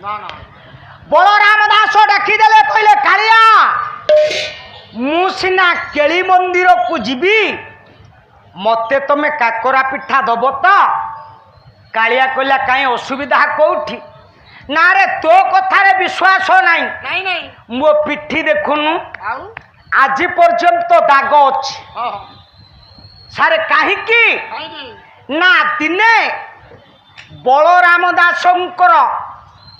बलराम दास डाकिदेले कहले कालिया मु सिना केली मंदिर को जीवी मते तमे काकरा पिठा दब तो कालिया कहला कहीं असुविधा कौठी ना रे तो कथारे विश्वास नहीं नहीं नहीं मो पिठी देखुनु आज पर्यंत दाग अच्छी सारे कहीं ना दिने बलराम दासंकर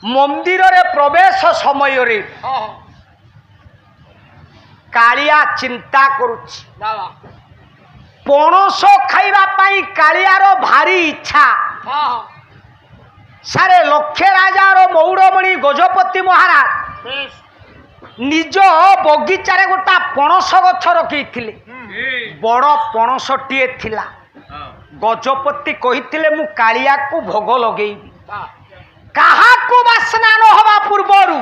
मंदिर रे प्रवेश समय रे कालिया चिंता करुछि पणस खाइबा पाई कालियार भारी इच्छा सारे लक्ष्य राजार मौड़मणि गजपति महाराज निज बगीचारे गोटा पणस गछ रखी बड़ पणसटीए थिला गजपति कहिथिले मु कालिया को भोग लगेबी कहा को बासना न हवा पूर्वरु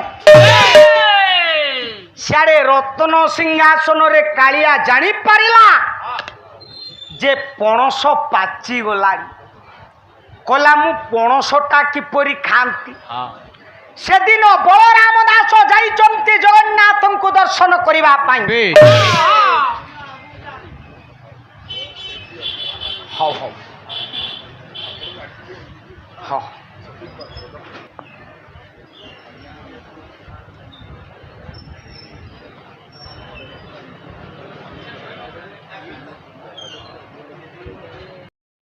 सियाड़े रत्न सिंहासन रे कालिया जानी पारिला जे पणस पाची गलानी कला मु पणसटा किपरि खांती से दिन बलराम दास जाइचंती जगन्नाथ को दर्शन करिबा पाई हाउ हाउ हाउ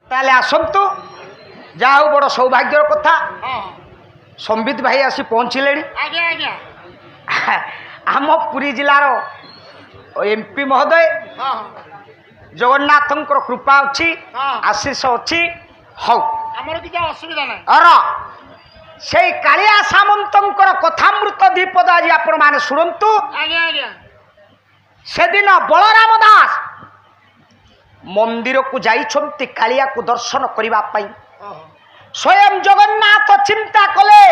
ताले आसंतु जाओ बड़ सौभाग्यर कथा संबित भाई आसी पहुँचले आम पुरी जिलार एमपी महोदय जगन्नाथ कृपा अच्छी आशीष अच्छी हौ असुविधा ना अर से कालिया सामंत कथामृत दीपद आज आपण मैंने शुणु से दिन बलराम दास मंदिर को जाइछंती कालिया को दर्शन करिबा पाई स्वयं जगन्नाथ चिंता कले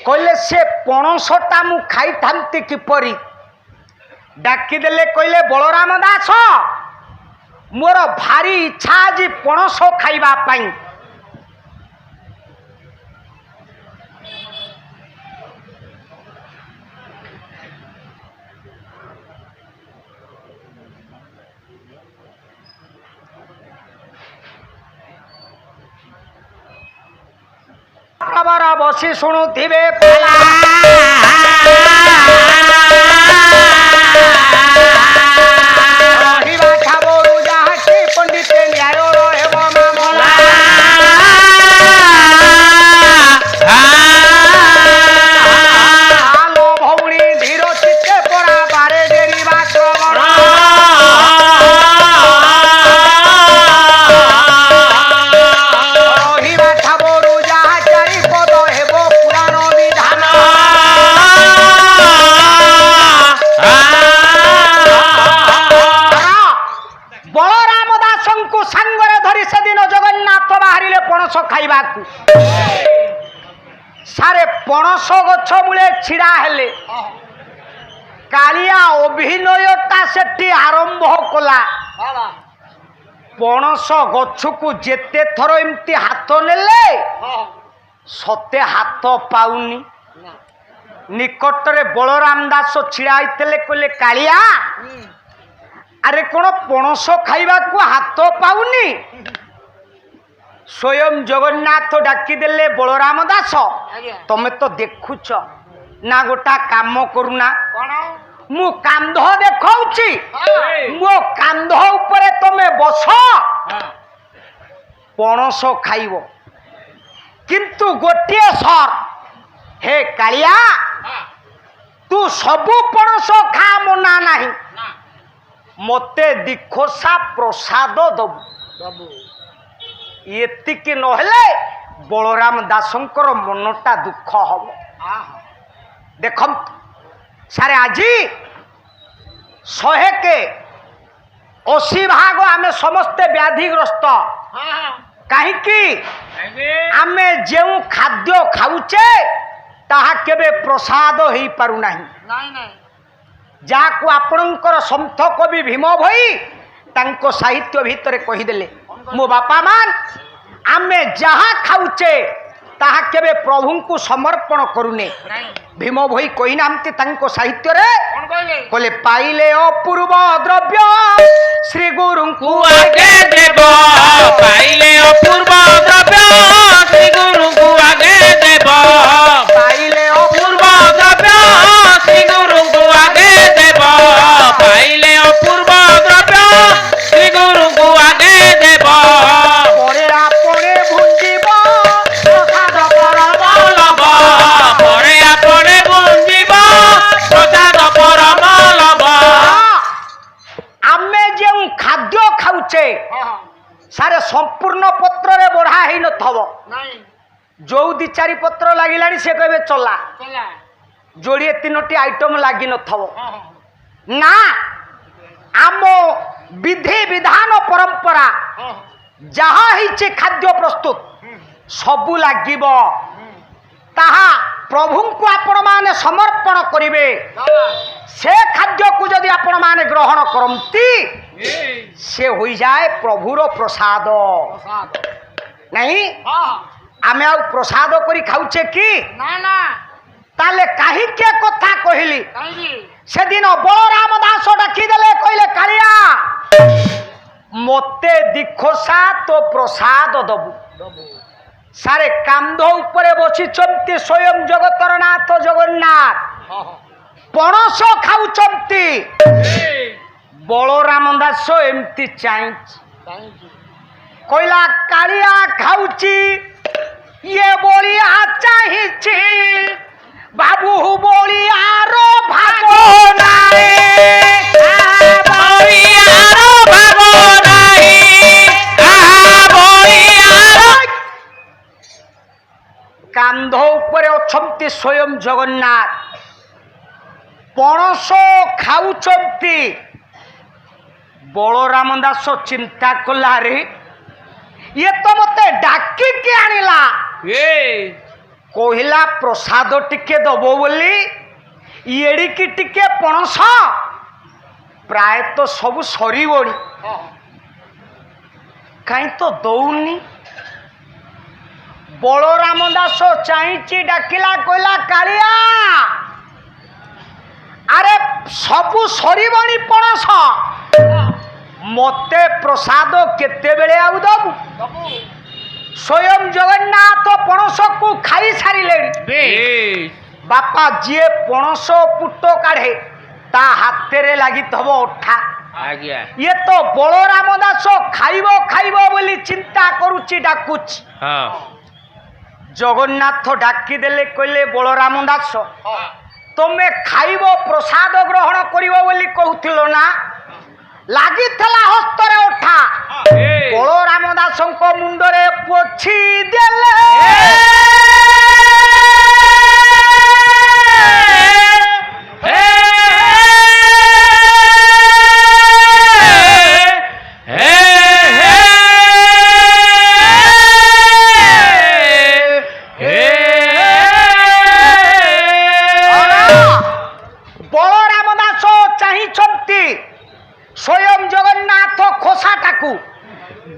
कहले से पणसटा मु खाई थांती किपरि डाकिदेले कहले बलराम दास मोर भारी इच्छा आज पणस खाइबा पाई खबर बसी शुणुथिबे पंडित न्याय मामला भौणी धीर चित्ते पड़ा बारे डेरिबा श्रवण खाइबा सारे पणस गछ मूले छिड़ा हेले कालिया अभिनयटा सेठी आरंभ कला पणस गछ को जेते थर एमती हाथ नेले सते हाथ पाउनी निकटरे बलराम दास छिड़ा होइतले कहले कालिया अरे कोन पणस खाइबा को हाथ पाउनी स्वयं जगन्नाथ डाकिदेले बलराम दास तमे तो देखुच ना गोटा काम करूना मु कांध देखौची मो कांध ऊपर तमे बस पणस खाइबो किंतु गोटिए सर हे कालिया तू सबु पणस खा मना नहीं मते दिखोसा प्रसाद दबु एतिक नहले बलराम दासंकर मनटा दुख हम देख सारे आज 100 के 80 भाग आमे समस्ते व्याधिग्रस्त कहीं आमे जेउ खाद्य खाऊचे ताहा केबे प्रसाद हो पारु नहीं जाको आपणकर सन्थ कवि भीम भई तांको साहित्य भितर कहीदेले मो बापा मान आमे जहा खाऊचे ତାହା କେବେ ପ୍ରଭୁଙ୍କୁ ସମର୍ପଣ କରୁନେ। ଭୀମ ଭୋଇ କହିନାହାନ୍ତି ତାଙ୍କ ସାହିତ୍ୟରେ, କହିଲେ ପାଇଲେ ଅପୂର୍ବ ଦ୍ରବ୍ୟ ଶ୍ରୀ ଗୁରୁଙ୍କୁ ଆଗେ ଦେବ, ପାଇଲେ ଅପୂର୍ବ ଦ୍ରବ୍ୟ ଶ୍ରୀ ଗୁରୁଙ୍କୁ ଆଗେ ଦେବ, ପାଇଲେ ଅପୂର୍ବ ଦ୍ରବ୍ୟ ଶ୍ରୀ ଗୁରୁଙ୍କୁ ଆଗେ ଦେବ, ପାଇଲେ ଅପୂର୍ବ ଦ୍ରବ୍ୟ ଶ୍ରୀ ଗୁରୁଙ୍କୁ ଆଗେ ଦେବ। ପରେ ଆପେ ଭୁଞ୍ଜିବ ପ୍ରସାଦ ପରମ ଲବ, ପରେ ଆପେ ଭୁଞ୍ଜିବ ପ୍ରସାଦ ପରମ ଲବ। ଆମେ ଯେଉଁ ଖାଦ୍ୟ ଖାଉଛେ ସାରେ ସମ୍ପୂର୍ଣ୍ଣ ପତ୍ରରେ ବଢା ହେଇନଥିବ। ଯୋଉ ଦି ଚାରି ପତ୍ର ଲାଗିଲାଣି ସେ କହିବେ ଚଲା, ଯୋଡ଼ିଏ ତିନୋଟି ଆଇଟମ ଲାଗିନଥିବ ନା। ଆମ ବିଧି ବିଧାନ ପରମ୍ପରା ଯାହା ହେଇଛି ଖାଦ୍ୟ ପ୍ରସ୍ତୁତ ସବୁ ଲାଗିବ। ତାହା ପ୍ରଭୁଙ୍କୁ ଆପଣମାନେ ସମର୍ପଣ କରିବେ। ସେ ଖାଦ୍ୟକୁ ଯଦି ଆପଣମାନେ ଗ୍ରହଣ କରନ୍ତି ସେ ହୋଇଯାଏ ପ୍ରଭୁର ପ୍ରସାଦ। ନାହିଁ ଆମେ ଆଉ ପ୍ରସାଦ କରି ଖାଉଛେ କି? ତାହେଲେ କାହିଁକି କଥା କହିଲି? ସେଦିନ ବଳରାମ ଦାସ ଡାକିଦେଲେ, କହିଲେ କାଳିଆ ମତେ ଦିଖୋସା ତୋ ପ୍ରସାଦ ଦବୁ। ସାରେ କାନ୍ଧ ଉପରେ ବସିଛନ୍ତି ସ୍ୱୟଂ ଜଗତର ନାଥ ଜଗନ୍ନାଥ, ପଣସ ଖାଉଛନ୍ତି। ବଳରାମ ଦାସ ଏମିତି ଚାହିଁଛି, କହିଲା କାଳିଆ ଖାଉଛି ଇଏ ବଳିଆ ଚାହିଁଛି, ବାବୁ ବଳିଆର ଭାଗ ନାହିଁ, ବଳିଆର ଭାଗ ନାହିଁ, ବଳିଆର। କାନ୍ଧ ଉପରେ ଅଛନ୍ତି ସ୍ୱୟଂ ଜଗନ୍ନାଥ, ପଣସ ଖାଉଛନ୍ତି। ବଳରାମ ଦାସ ଚିନ୍ତା କଲା, ରେ ଇଏ ତ ମତେ ଡାକିକି ଆଣିଲା, କହିଲା ପ୍ରସାଦ ଟିକେ ଦବ ବୋଲି, ଏଡ଼ିକି ଟିକେ ପଣସ ପ୍ରାୟତଃ ସବୁ ସରିବଣି, କାହିଁ ତ ଦଉନି। ବଳରାମ ଦାସ ଚାହିଁଛି, ଡାକିଲା, କହିଲା କାଳିଆ ଆରେ ସବୁ ସରିବଣି ପଣସ, ମତେ ପ୍ରସାଦ କେତେବେଳେ ଆଉ ଦବୁ? ସ୍ୱୟଂ ଜଗନ୍ନାଥ ପଣସକୁ ଖାଇ ସାରିଲେଣି। ବାପା ଯିଏ ପଣସ ପୁଟ କାଢେ ତା ହାତରେ ଲାଗିଥିବ ଅଠା। ଇଏ ତ ବଳରାମ ଦାସ ଖାଇବ ଖାଇବ ବୋଲି ଚିନ୍ତା କରୁଛି, ଡାକୁଛି। ଜଗନ୍ନାଥ ଡାକିଦେଲେ, କହିଲେ ବଳରାମ ଦାସ ତମେ ଖାଇବ ପ୍ରସାଦ ଗ୍ରହଣ କରିବ ବୋଲି କହୁଥିଲ ନା, ଲାଗିଥିଲା ହସ୍ତରେ ଅଠା। ବଳରାମ ଦାସଙ୍କ ମୁଣ୍ଡରେ ପୋଛି ଦେଲେ, ବଳରାମ ଦାସ ଚାହିଁଛନ୍ତି ସ୍ୱୟଂ ଜଗନ୍ନାଥ ଖୋସାଟାକୁ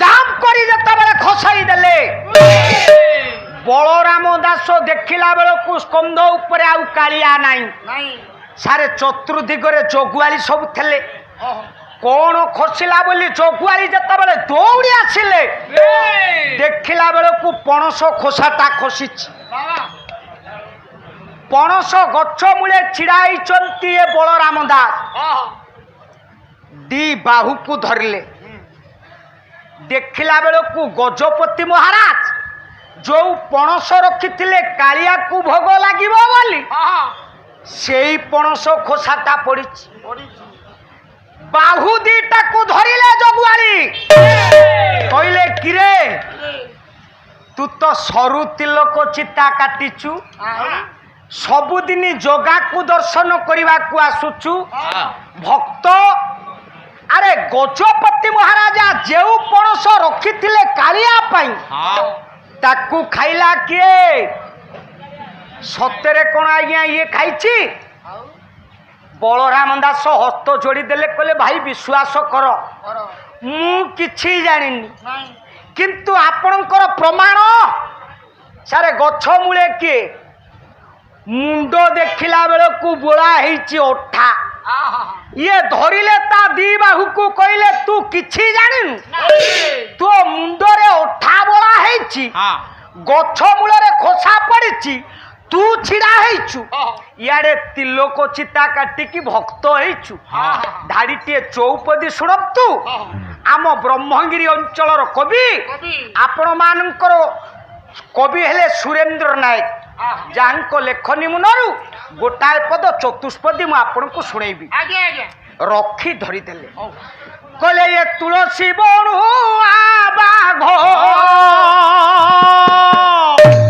ଦାମ କରି ଯେତେବେଳେ ଖସାଇ ଦେଲେ, ବଳରାମ ଦାସ ଦେଖିଲା ବେଳକୁ ସ୍କନ୍ଧ ଉପରେ ଆଉ କାଳିଆ ନାହିଁ। ସାରେ ଚତୁର୍ଦିଗରେ ଜଗୁଆଳି ସବୁ ଥିଲେ। କଣ ଖସିଲା ବୋଲି ଜଗୁଆଳି ଯେତେବେଳେ ଦୌଡ଼ି ଆସିଲେ, ଦେଖିଲା ବେଳକୁ ପଣସ ଖୋସାଟା ଖସିଛି। ପଣସ ଗଛ ମୂଳେ ଛିଡ଼ା ହେଇଛନ୍ତି ଏ ବଳରାମ ଦାସ। ଦି ବାହୁକୁ ଧରିଲେ, ଦେଖିଲା ବେଳକୁ ଗଜପତି ମହାରାଜ ଯୋଉ ପଣସ ରଖିଥିଲେ କାଳିଆକୁ ଭୋଗ ଲାଗିବ ବୋଲି, ସେଇ ପଣସ ଖୋସାଟା ପଡିଛି। ବାହୁ ଦିଟାକୁ ଧରିଲେ ଜଗୁଆଳି, କହିଲେ କିରେ ତୁ ତ ସରୁ ତିଲକ ଚିତା କାଟିଛୁ, ସବୁଦିନ ଜଗାକୁ ଦର୍ଶନ କରିବାକୁ ଆସୁଛୁ, ଭକ୍ତ ଆରେ ଗଜପତି ମହାରାଜା ଯେଉଁ ପଣସ ରଖିଥିଲେ କାଳିଆ ପାଇଁ ତାକୁ ଖାଇଲା କିଏ? ସତରେ କଣ ଆଜ୍ଞା ଇଏ ଖାଇଛି? ବଳରାମ ଦାସ ହସ୍ତ ଯୋଡ଼ି ଦେଲେ, କହିଲେ ଭାଇ ବିଶ୍ୱାସ କର, ମୁଁ କିଛି ଜାଣିନି, କିନ୍ତୁ ଆପଣଙ୍କର ପ୍ରମାଣ ସାରେ ଗଛ ମୂଳେ କିଏ ମୁଣ୍ଡ ଦେଖିଲା ବେଳକୁ ବୋଳା ହେଇଛି ଅଠା। ଇଏ ଧରିଲେ ତା ଦି ବାହୁକୁ କହିଲେ ତୁ କିଛି ଜାଣିନୁ, ତୋ ମୁଣ୍ଡରେ ଅଠା ବୋଳା ହେଇଛି, ଗଛ ମୂଳରେ ଖୋସା ପଡିଛି, ତୁ ଛିଡା ହେଇଛୁ, ଇଆଡେ ତିଲୋକ ଚିତା କାଟିକି ଭକ୍ତ ହେଇଛୁ। ଧାଡିଟିଏ ଚୌପଦୀ ଶୁଣନ୍ତୁ। ଆମ ବ୍ରହ୍ମଗିରି ଅଞ୍ଚଳର କବି, ଆପଣ ମାନଙ୍କର କବି ହେଲେ ସୁରେନ୍ଦ୍ର ନାୟକ, ଯାହାଙ୍କ ଲେଖନୀ ମୁନରୁ ଗୋଟାଏ ପଦ ଚତୁଷ୍ପଦୀ ମୁଁ ଆପଣଙ୍କୁ ଶୁଣେଇବି। ରଖି ଧରିଦେଲେ କହିଲେ ଏ ତୁଳସୀ ବଣୁଆ ବାଘ,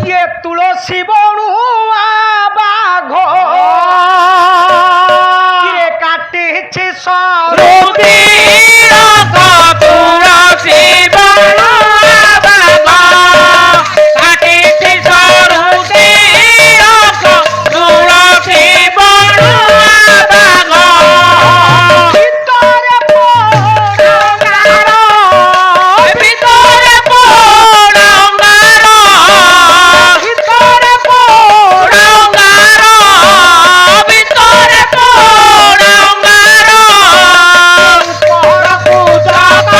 ଇଏ ତୁଳସୀ ବଣୁଆ ବାଘ କିରେ କାଟିଛି ସରୁତି ତୁଳସୀ ବଣୁଆ ବାଘ କାଟିଛି ସରୁତି ତୁଳସୀ ବଣୁଆ ବାଘ ଭିତରେ ପୋଡ଼ଙ୍ଗାର, ଭିତରେ ପୋଡ଼ଙ୍ଗାର, ଭିତରେ ପୋଡ଼ଙ୍ଗାର, ଭିତରେ ପୋଡ଼ଙ୍ଗାର ପୋଡ଼କୁ ଜଗ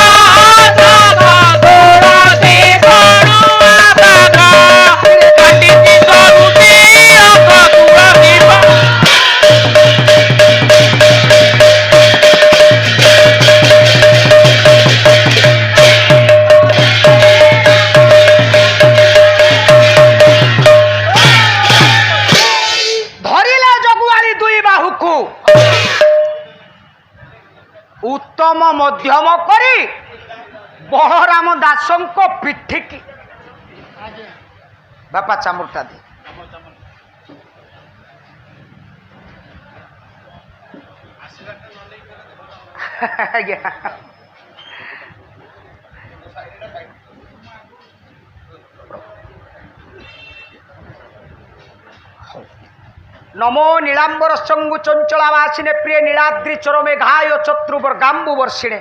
ଜଗ ତୁଳସୀ ବଣୁଆ ବାଘ କାଟିଛି ସରୁତି ତୁଳସୀ ଧରିଲା ଜଗୁଆଳି ଦୁଇ ବାହୁକୁ, ଉତ୍ତମ ମଧ୍ୟମ କରି ବଳରାମ ଦାସଙ୍କ ପିଠିକି ବାପା ଚାମୁରଟା ଦେ। ଆଜ୍ଞା নমো নীলাম্বর সঙ্গু চঞ্চলাবাসিনে প্রিয় নীলাদ্রি চরমে ঘায় চত্রুবর্গাম্বু বর্ষিণে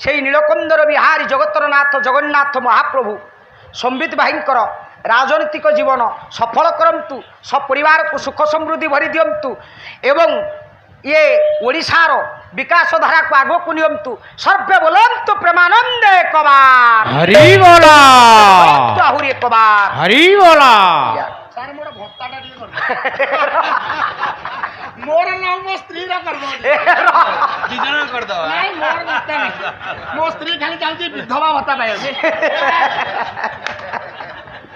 সেই নীলকন্দর বিহারী জগতর নাথ জগন্নাথ মহাপ্রভু সম্বিত ভাইঙ্কর রাজনৈতিক জীবন সফল করন্তু, সপরিবারକୁ সুখ সমৃদ্ধি ভরি দিয়ন্তু এবং ইয়ে ওড়িশার বিকাশ ধারাକୁ আগକୁ নিয়ন্তু। সর্বে বলন্তু প্রেমানন্দে কবার হরি বলা আহুরি কবার। হরি বলা ମୋର ନାଁ ମୋ ସ୍ତ୍ରୀର କରିବ ଦି ଜଣ କରିଦବା। ନାଇଁ ମୋର ଭତ୍ତା ନାହିଁ, ମୋ ସ୍ତ୍ରୀ ଖାଲି ଚାହୁଁଛି ବିଧବା ଭତ୍ତା ପାଇବାକୁ।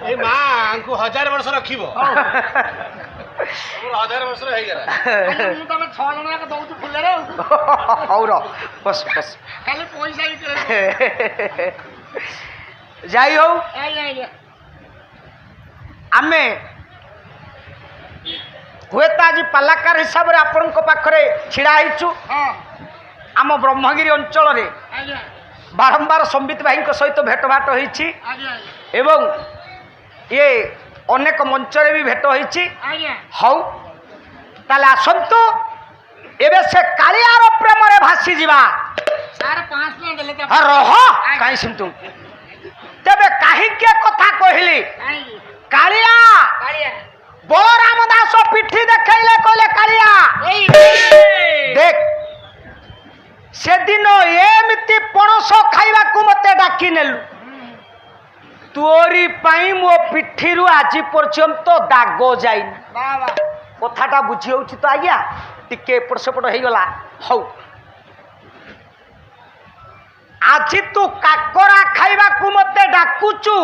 ଏଇ ମା ଆଙ୍କୁ 1000 ବର୍ଷ ରଖିବ। ମୋର 1000 ବର୍ଷର ହେଇଗଲା। ମୁଁ ତମେ 6 ଜଣ ଯାକ ଦଉଛୁ ଫୁଲରେ ଆଉ। ହଉ ର ବସ ବସ। ଖାଲି ପଇସା ବିକ୍ରି ଯାଇ ହଉ ଆଜ୍ଞା ଆମେ ହୁଏତ ଆଜି ପାଲାକାର ହିସାବରେ ଆପଣଙ୍କ ପାଖରେ ଛିଡ଼ା ହେଇଛୁ। ହଁ ଆମ ବ୍ରହ୍ମଗିରି ଅଞ୍ଚଳରେ ଆଜ୍ଞା ବାରମ୍ବାର ସମ୍ବିତ ଭାଇଙ୍କ ସହିତ ଭେଟଭାଟ ହେଇଛି ଆଜ୍ଞା ଏବଂ ଇଏ ଅନେକ ମଞ୍ଚରେ ବି ଭେଟ ହେଇଛି। ଆଜ୍ଞା ହଉ ତାହେଲେ ଆସନ୍ତୁ ଏବେ ସେ କାଳିଆର ପ୍ରେମରେ ଭାସିଯିବା। ସାର୍ 5 ଟଙ୍କା ଦେଲେ ତ ରହ କାହିଁ ସେମିତି ତେବେ କାହିଁକି କଥା କହିଲି? କାଳିଆ କାଳିଆ ବଳରାମ ଦାସ ପିଠି ଦେଖେଇଲେ କହିଲେ କାଳିଆ ଦେଖ ସେଦିନ ଏମିତି ପଣସ ଖାଇବାକୁ ମତେ ଡାକି ନେଲୁ, ତୋରି ପାଇଁ ମୋ ପିଠିରୁ ଆଜି ପର୍ଯ୍ୟନ୍ତ ଦାଗ ଯାଇନି। ବାବା କଥାଟା ବୁଝି ହଉଛି ତ ଆଜ୍ଞା? ଟିକେ ଏପଟ ସେପଟ ହେଇଗଲା। ହଉ ଆଜି ତୁ କାକରା ଖାଇବାକୁ ମତେ ଡାକୁଛୁ,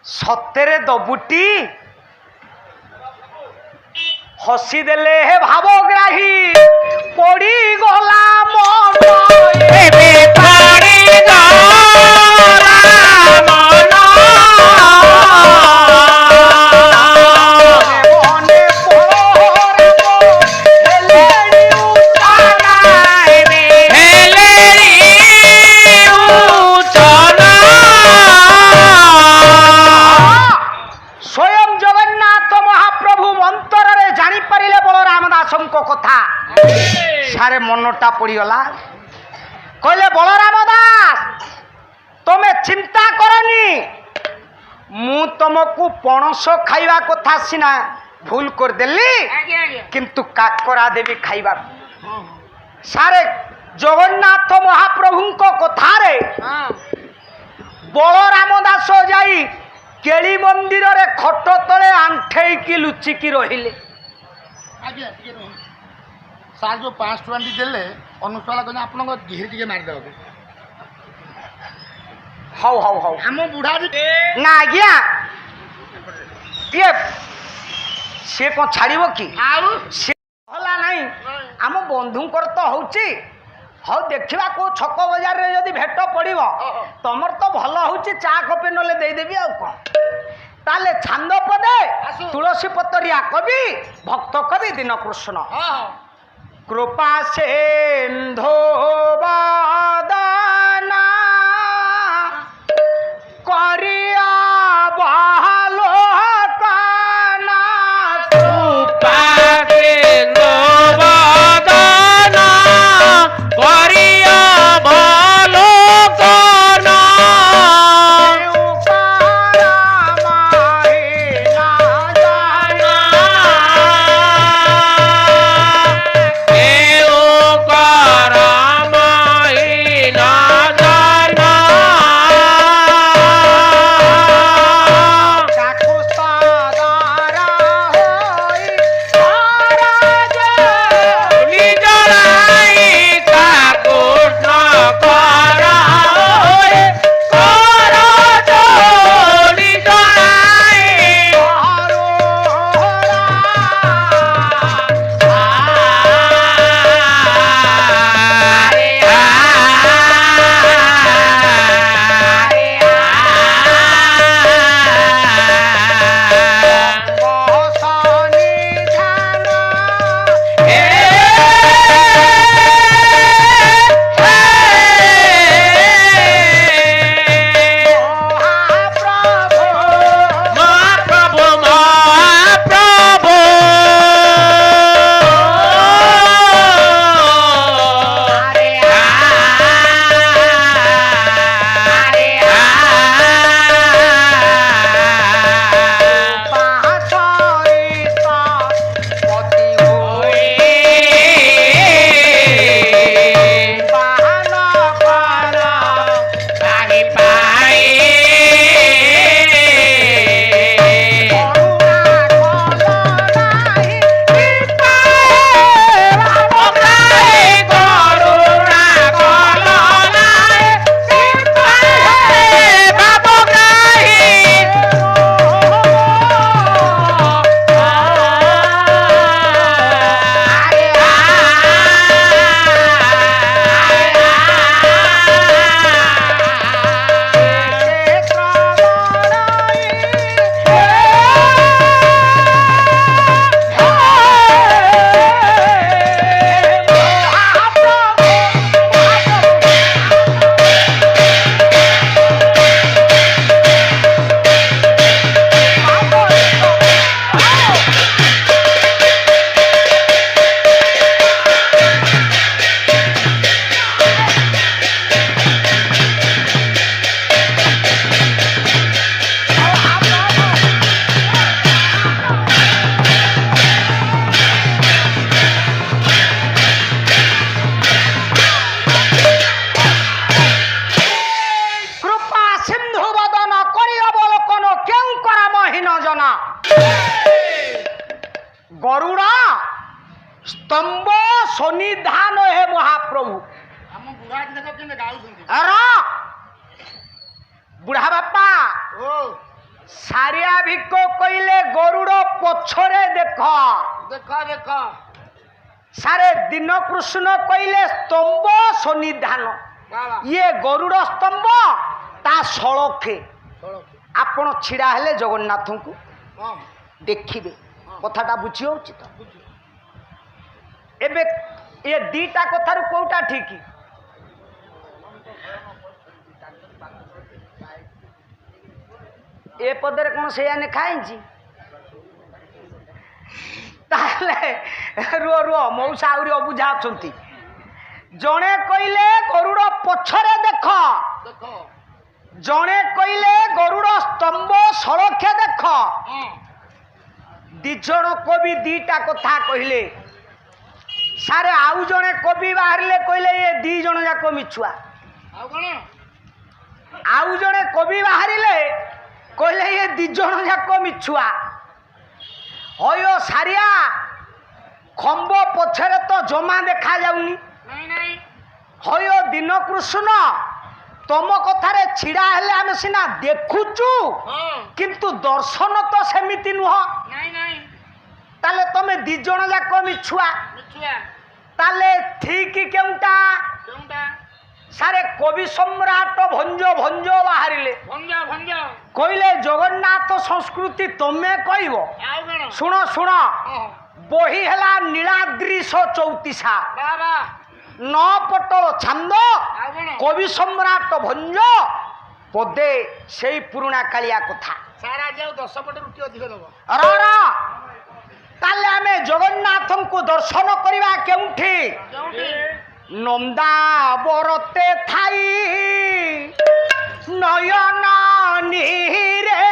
ସତରେ ଦବୁଟି? ହସିଦେଲେ ହେ ଭାବଗ୍ରାହୀ ପଡ଼ିଗଲା ମନ ଏବେ ପଡ଼ିଗଲା ମନ ମନେ ହେଲେଣି ଉଚ୍ଚାରା ଏବେ ହେଲେଣି ଉଚ୍ଚନା। ସ୍ୱୟଂ ଜଗନ୍ନାଥ ମହାପ୍ରଭୁ ଅନ୍ତରରେ ଜାଣିପାରିଲେ ବଳରାମ ଦାସଙ୍କ କଥା। ସାରେ ମନଟା ପଡ଼ିଗଲା। କହିଲେ ବଳରାମ ଦାସ ତମେ ଚିନ୍ତା କରନି, ମୁଁ ତମକୁ ପଣସ ଖାଇବା କଥା ସିନା ଭୁଲ କରିଦେଲି ଆଜ୍ଞା ଆଜ୍ଞା କିନ୍ତୁ କାକରା ଦେବି ଖାଇବାକୁ। ହଁ ସାରେ ଜଗନ୍ନାଥ ମହାପ୍ରଭୁଙ୍କ କଥାରେ ହଁ ବଳରାମ ଦାସ ଯାଇ କେଳି ମନ୍ଦିରରେ ଖଟ ତଳେ ଆଣ୍ଠେଇକି ଲୁଚିକି ରହିଲେ। ଆଜ୍ଞା ଟିକେ ରୁହନ୍ତୁ ସାର୍ ଯୋଉ 5 ଟଙ୍କା ଦେଲେ ଅନୁଷ୍ଠାନ କହିଲେ ଆପଣଙ୍କ ଘିରି ଟିକେ ମାରିଦେବାକୁ। ହଉ ହଉ ହଉ ଆମ ବୁଢ଼ା ବି ନା ଆଜ୍ଞା ଇଏ ସିଏ କଣ ଛାଡ଼ିବ କି? ଆଉ ସିଏ ହେଲା ନାହିଁ ଆମ ବନ୍ଧୁଙ୍କର ତ ହଉଛି। ହଉ ଦେଖିବା କୋଉ ଛକ ବଜାରରେ ଯଦି ଭେଟ ପଡ଼ିବ ତମର ତ ଭଲ ହଉଛି ଚା କପେ ନହେଲେ ଦେଇଦେବି ଆଉ କଣ। ତାହେଲେ ଛାନ୍ଦ ପଦେ ଆସୁ। ତୁଳସୀ ପତରିଆ କବି ଭକ୍ତ କବି ଦୀନକୃଷ୍ଣ ହଁ ହଁ କୃପା ସିନ୍ଧୁ ବଦନା କରିଆ ବାଲୋକନା ପାରେ ନବଦନା କରିয়া বালোকনা এও কারামাইনা জানা নিজরাই কাকুষ্ণ করা হয়ে করজ নিজরাই মহাপ্রভু মহাপ্রভু পাহি পাই করুণা কলনায় বাবগ্রাহী কৃপা সিন্ধু বদন করি অবলোকন কেউ করামহীন জনা গরুড়া স্তম্ভ সন্নিধান হে মহাপ্রভু। ଆମ ବୁଢ଼ା ଦେଖ କେମିତି ଗାଉଛନ୍ତି। ର ବୁଢା ବାପା ଓ ସାରିଆ ଭିକ କହିଲେ ଗରୁଡ଼ ପଛରେ ଦେଖ। ଦେଖ ଦେଖ ସାରେ ଦୀନକୃଷ୍ଣ କହିଲେ ସ୍ତମ୍ଭ ସନ୍ନିଧାନ। ବାବା ଇଏ ଗରୁଡ଼ ସ୍ତମ୍ଭ ତା ସଳଖେ ଚଳକ ଆପଣ ଛିଡ଼ା ହେଲେ ଜଗନ୍ନାଥଙ୍କୁ ହଁ ଦେଖିବେ। କଥାଟା ବୁଝି ହଉଛି ତ? ବୁଝୁ ଏବେ ଏ ଦିଟା କଥାରୁ କୋଉଟା ଠିକ? ଏ ପଦରେ କଣ ସେଇଆ ଲେଖା ହେଇଛି? ତାହେଲେ ରୁହ ମଉସା ଆହୁରି ଅବୁଝା ଅଛନ୍ତି। ଜଣେ କହିଲେ ଗରୁଡ଼ ପଛରେ ଦେଖ, ଦେଖ ଜଣେ କହିଲେ ଗରୁଡ଼ ସ୍ତମ୍ଭ ସଳଖେ ଦେଖ। ଦି ଜଣ କବି ଦିଟା କଥା କହିଲେ। ସାରେ ଆଉ ଜଣେ କବି ବାହାରିଲେ କହିଲେ ଏ ଦି ଜଣ ଯାକ ମିଛୁଆ। ଆଉ କଣ ଆଉ ଜଣେ କବି ବାହାରିଲେ କହିଲେ ଏ ଦି ଜଣ ଯାକ ମିଛୁଆ। ହୟ ସାରିଆ ଖମ୍ବ ପଛରେ ତ ଜମା ଦେଖାଯାଉନି। ନାଇଁ ନାଇଁ ହୟ ଦିନ କୃଷ୍ଣ ତମ କଥାରେ ଛିଡ଼ା ହେଲେ ଆମେ ସିନା ଦେଖୁଛୁ ହଁ କିନ୍ତୁ ଦର୍ଶନ ତ ସେମିତି ନୁହଁ। ନାଇଁ ନାଇଁ ତାହେଲେ ତମେ ଦି ଜଣ ଯାକ ମିଛୁଆ। ମିଛୁଆ ତାହେଲେ ଠିକ କେଉଁଟା? କେଉଁଟା ସାରେ କବି ସମ୍ରାଟ ଭଞ୍ଜ ଭଞ୍ଜ ବାହାରିଲେ ଭଞ୍ଜ ଭଞ୍ଜ କହିଲେ ଜଗନ୍ନାଥ ସଂସ୍କୃତି ତମେ କହିବ। ଆଉ କଣ ଶୁଣ ଶୁଣ ବହି ହେଲା ନୀଳାଦ୍ରିଶ ଚୌତିଶା ବାବା 9 ପଟର ଛାନ୍ଦ। ଆଉ କଣ କବି ସମ୍ରାଟ ଭଞ୍ଜ ପଦେ ସେଇ ପୁରୁଣା କାଳିଆ କଥା। ସାରା ଆଜି ଆଉ 10 ପଟ ରୁଟି ଅଧିକ ଦବ। ତାହେଲେ ଆମେ ଜଗନ୍ନାଥଙ୍କୁ ଦର୍ଶନ କରିବା କେଉଁଠି? କେଉଁଠି ନନ୍ଦାବରତେ ଥାଇ ନୟନ ନିରେ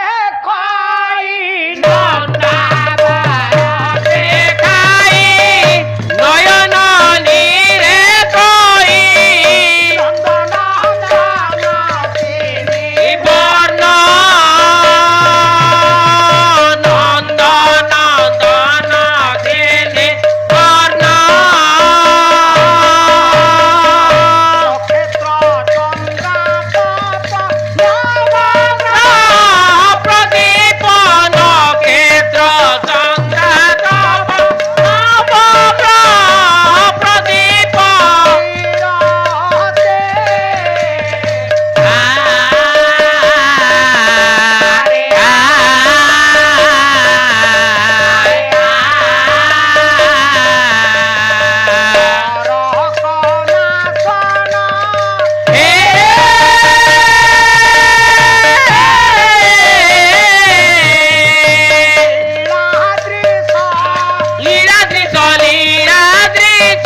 କଇ নন্দাবরতে খাই নয়ন নীরে কই বর্ণ নন্দন নন্দন দেনে বর্ণ প্রদীপ নক্ষত্র চন্দ্র প্রদীপ লীলাদৃশ লীলাদৃশ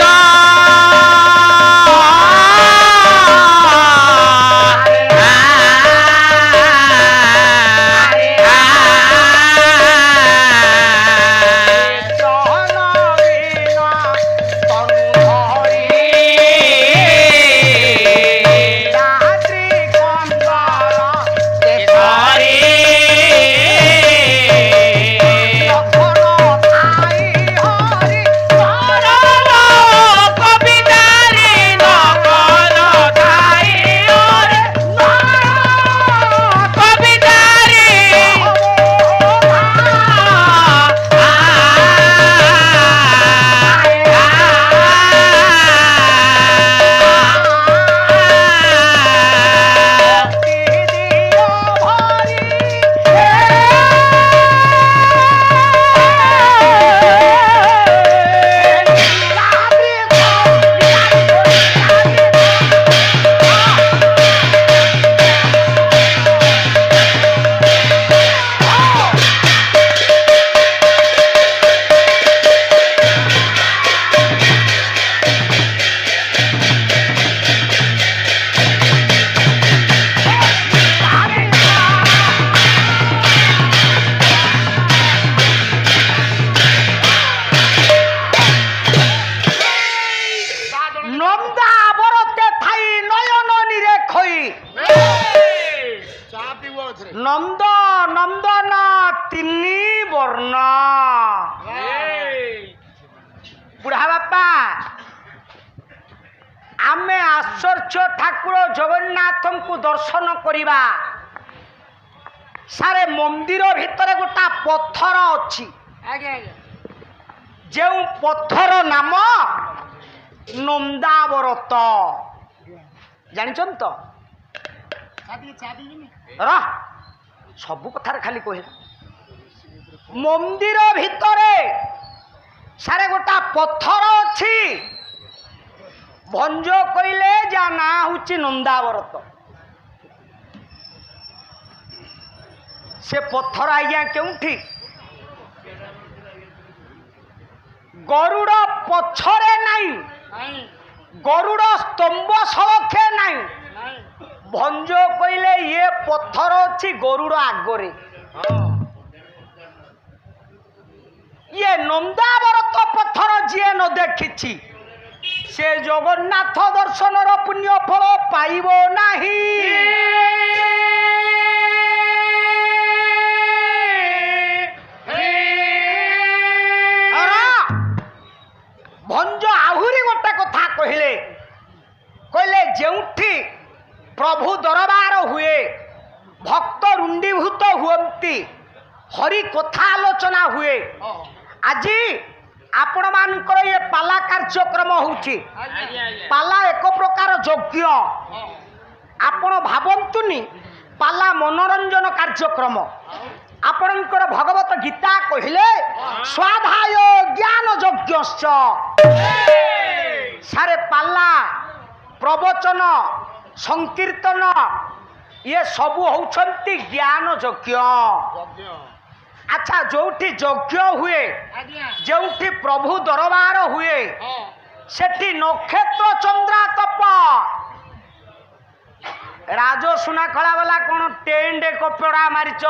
কবিতারি নকল ধাই কবিতারি ନନ୍ଦାବରତେ ଥାଇ ନୟନ ନିରେ ଖଇ ଚା ପିବ ଏଥିରେ ନନ୍ଦ ନନ୍ଦନ ତିନି ବର୍ଣ୍ଣ। ବୁଢ଼ା ବାପା ଆମେ ଆଶ୍ଚର୍ଯ୍ୟ ଠାକୁର ଜଗନ୍ନାଥଙ୍କୁ ଦର୍ଶନ କରିବା। ସାରେ ମନ୍ଦିର ଭିତରେ ଗୋଟା ପଥର ଅଛି। ଆଜ୍ଞା ଆଜ୍ଞା ଯେଉଁ ପଥର ନାମ ନନ୍ଦାବରତ। ଜାଣିଛନ୍ତି ତ? ଚା ପିଇବିନି ସବୁ କଥାରେ ଖାଲି କହିଲା। ମନ୍ଦିର ଭିତରେ ସାରେ ଗୋଟା ପଥର ଅଛି। ଭଞ୍ଜ କହିଲେ ଯା ନାଁ ହଉଛି ନନ୍ଦାବରତ। ସେ ପଥର ଆଜ୍ଞା କେଉଁଠି? ଗରୁଡ଼ ପଛରେ ନାହିଁ, ନାଇଁ ଗରୁଡ଼ ସ୍ତମ୍ଭ ସଳଖେ ନାହିଁ, ନାଇଁ ଭଞ୍ଜ କହିଲେ ଇଏ ପଥର ଅଛି ଗରୁଡ଼ ଆଗରେ। ଇଏ ନନ୍ଦାବରତ ପଥର ଯିଏ ନ ଦେଖିଛି ସେ ଜଗନ୍ନାଥ ଦର୍ଶନର ପୁଣ୍ୟ ଫଳ ପାଇବ ନାହିଁ। ଭଞ୍ଜ ଆହୁରି ଗୋଟେ କଥା କହିଲେ, କହିଲେ ଯେଉଁଠି ପ୍ରଭୁ ଦରବାର ହୁଏ, ଭକ୍ତ ରୁଣ୍ଡୀଭୂତ ହୁଅନ୍ତି, ହରି କଥା ଆଲୋଚନା ହୁଏ। ଆଜି ଆପଣମାନଙ୍କର ଇଏ ପାଲା କାର୍ଯ୍ୟକ୍ରମ ହଉଛି। ପାଲା ଏକ ପ୍ରକାର ଯଜ୍ଞ। ଆପଣ ଭାବନ୍ତୁନି ପାଲା ମନୋରଞ୍ଜନ କାର୍ଯ୍ୟକ୍ରମ। ଆପଣଙ୍କର ଭଗବତ ଗୀତା କହିଲେ ସ୍ୱାଧ୍ୟାୟ ଜ୍ଞାନ ଯଜ୍ଞଶ୍ଚ। ସାରେ ପାଲା, ପ୍ରବଚନ, ସଂକୀର୍ତ୍ତନ ଇଏ ସବୁ ହଉଛନ୍ତି ଜ୍ଞାନ ଯଜ୍ଞ। ଆଚ୍ଛା, ଯୋଉଠି ଯଜ୍ଞ ହୁଏ, ଯେଉଁଠି ପ୍ରଭୁ ଦରବାର ହୁଏ, ସେଠି ନକ୍ଷତ୍ର ଚନ୍ଦ୍ରା ତପ। ରାଜସୁନା ଖଳା ବାଲା କଣ ଟେଣ୍ଡ କପଡ଼ା ମାରିଛ?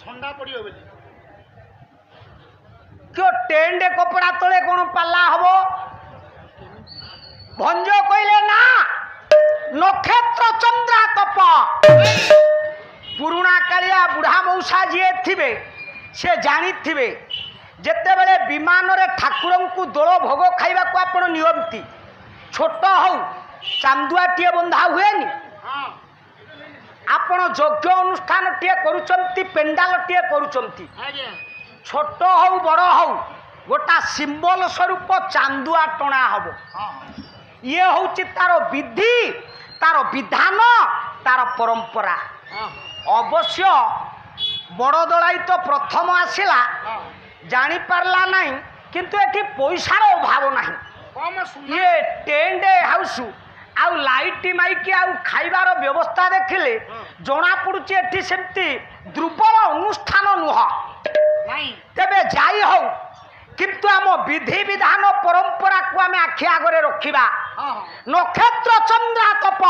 ଥଣ୍ଡା ପଡିବ ବୋଲି କିଏ ଟେଣ୍ଡ କପଡ଼ା ତଳେ କଣ ପାଲା ହବ? ଭଞ୍ଜ କହିଲେ ନା, ନକ୍ଷତ୍ର ଚନ୍ଦ୍ରା ତପ। ପୁରୁଣା କାଳିଆ ବୁଢ଼ା ମଉସା ଯିଏ ଥିବେ ସେ ଜାଣିଥିବେ, ଯେତେବେଳେ ବିମାନରେ ଠାକୁରଙ୍କୁ ଦୋଳ ଭୋଗ ଖାଇବାକୁ ଆପଣ ନିଅନ୍ତି, ଛୋଟ ହଉ ଚାନ୍ଦୁଆଟିଏ ବନ୍ଧା ହୁଏନି? ଆପଣ ଯଜ୍ଞ ଅନୁଷ୍ଠାନଟିଏ କରୁଛନ୍ତି, ପେଣ୍ଡାଲଟିଏ କରୁଛନ୍ତି, ଛୋଟ ହଉ ବଡ଼ ହଉ ଗୋଟା ସିମ୍ବଲ ସ୍ୱରୂପ ଚାନ୍ଦୁଆ ଟଣା ହବ। ଇଏ ହଉଛି ତାର ବିଧି, ତାର ବିଧାନ, ତାର ପରମ୍ପରା। ଅବଶ୍ୟ ବଡ଼ ଦଳାଇ ତ ପ୍ରଥମ ଆସିଲା, ଜାଣିପାରିଲା ନାହିଁ, କିନ୍ତୁ ଏଠି ପଇସାର ଅଭାବ ନାହିଁ। ଇଏ ଟେଣ୍ଟ ହାଉସ୍ ଆଉ ଲାଇଟ୍ ମାଇକି ଆଉ ଖାଇବାର ବ୍ୟବସ୍ଥା ଦେଖିଲେ ଜଣାପଡ଼ୁଛି ଏଠି ସେମିତି ଦୁର୍ବଳ ଅନୁଷ୍ଠାନ ନୁହଁ। ତେବେ ଯାଇ ହଉ, କିନ୍ତୁ ଆମ ବିଧି ବିଧାନ ପରମ୍ପରାକୁ ଆମେ ଆଖି ଆଗରେ ରଖିବା। ନକ୍ଷତ୍ର ଚନ୍ଦ୍ରା ତପ।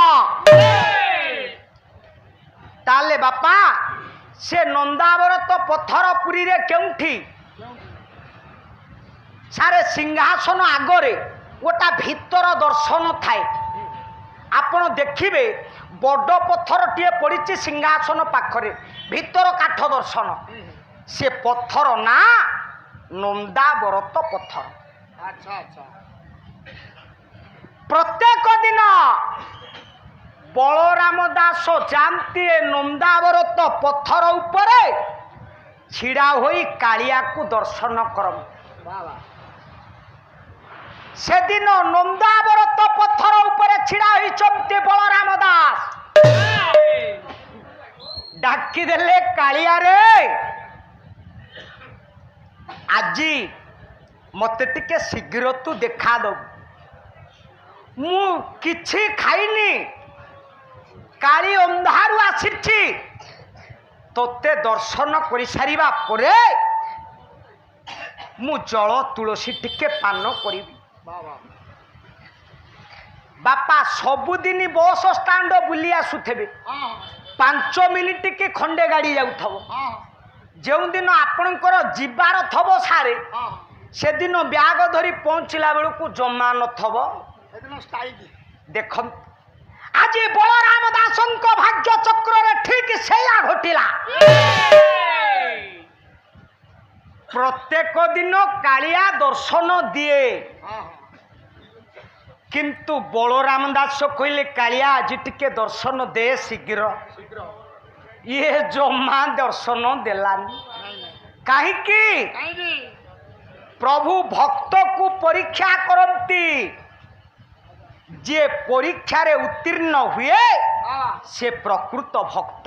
ତାହେଲେ ବାପା, ସେ ନନ୍ଦାବରତ ପଥର ପୁରୀରେ କେଉଁଠି? ସାରେ ସିଂହାସନ ଆଗରେ ଗୋଟା ଭିତର ଦର୍ଶନ ଥାଏ। ଆପଣ ଦେଖିବେ ବଡ଼ ପଥରଟିଏ ପଡ଼ିଛି ସିଂହାସନ ପାଖରେ, ଭିତର କାଠ ଦର୍ଶନ। ସେ ପଥର ନା ନନ୍ଦାବରତ ପଥର। ପ୍ରତ୍ୟେକ ଦିନ ବଳରାମ ଦାସ ଯାଆନ୍ତି ଏ ନନ୍ଦାବରତ ପଥର ଉପରେ ଛିଡ଼ା ହୋଇ କାଳିଆକୁ ଦର୍ଶନ କରନ୍ତି। ସେଦିନ ନନ୍ଦାବରତ ପଥର ଉପରେ ଛିଡ଼ା ହୋଇଛନ୍ତି ବଳରାମ ଦାସ। ଡାକିଦେଲେ, କାଳିଆରେ ଆଜି ମତେ ଟିକେ ଶୀଘ୍ର ତୁ ଦେଖା ଦବୁ। ମୁଁ କିଛି ଖାଇନି, କାଳି ଅନ୍ଧାରୁ ଆସିଛି, ତୋତେ ଦର୍ଶନ କରିସାରିବା ପରେ ମୁଁ ଜଳ ତୁଳସୀ ଟିକେ ପାନ କରିବି। ବାପା ସବୁଦିନ ବସ୍ ଷ୍ଟାଣ୍ଡ ବୁଲି ଆସୁଥିବେ, 5 ମିନିଟ୍ କି ଖଣ୍ଡେ ଗାଡ଼ି ଯାଉଥିବ। ଯେଉଁଦିନ ଆପଣଙ୍କର ଯିବାର ଥବ ସାରେ, ସେଦିନ ବ୍ୟାଗ ଧରି ପହଞ୍ଚିଲା ବେଳକୁ ଜମା ନଥବ। ଦେଖନ୍ତୁ, ଆଜି ବଳରାମ ଦାସଙ୍କ ଭାଗ୍ୟ ଚକ୍ରରେ ଠିକ୍ ସେଇଆ ଘଟିଲା। ପ୍ରତ୍ୟେକ ଦିନ କାଳିଆ ଦର୍ଶନ ଦିଏ, କିନ୍ତୁ ବଳରାମ ଦାସ କହିଲେ, କାଳିଆ ଆଜି ଟିକେ ଦର୍ଶନ ଦେ ଶୀଘ୍ର। ଇଏ ଜମା ଦର୍ଶନ ଦେଲାନି। କାହିଁକି? ପ୍ରଭୁ ଭକ୍ତକୁ ପରୀକ୍ଷା କରନ୍ତି। ଯିଏ ପରୀକ୍ଷାରେ ଉତ୍ତୀର୍ଣ୍ଣ ହୁଏ ସେ ପ୍ରକୃତ ଭକ୍ତ।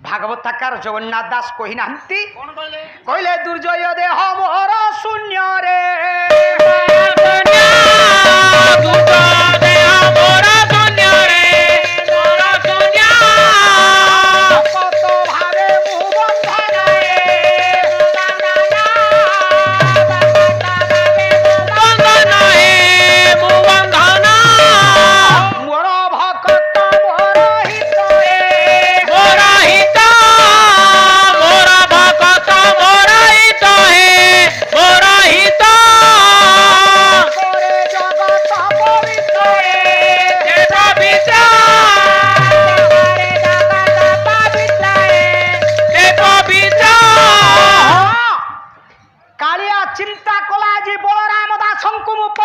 ଭାଗବତକାର ଜଗନ୍ନାଥ ଦାସ କହିନାହାନ୍ତି, କହିଲେ ଦୁର୍ଜୟ ଦେହ ମୋହର ଶୂନ୍ୟରେ